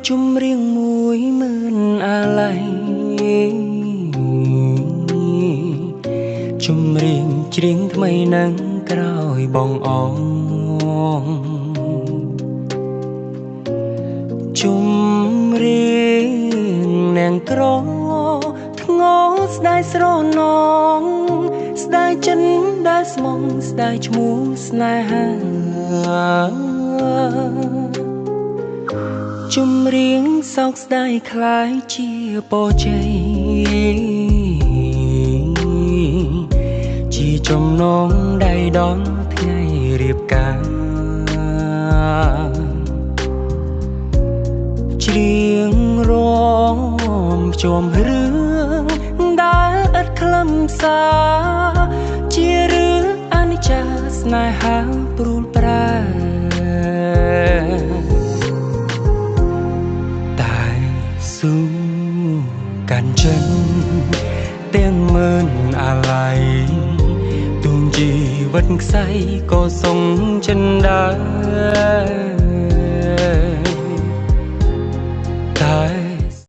ជំរៀងមួយម៉ឺនអាឡ័យជំរៀងច្រៀងថ្មីនឹងក្រោយបងអងជំរៀងនាងក្រធ្ងោស្ដាយស្រនងស្ដាយចិនដែលស្មងស្ដាយឈ្មោះស្នេហាជំរៀងសោកស្ដាយคล้ายជាពរជ័យជាចំណងដៃដនថ្ងៃរៀបការច្រៀងរងភ្ជាប់រឿងដែលឥតខ្លឹមសារជារឿងអនិច្ចាស្នេហាព្រួលប្រែតែស៊ូកាន់ចិនទាំងម៉ឺនអាឡ័យទុំជីវិតខ្សែក៏សុំចិនដែរ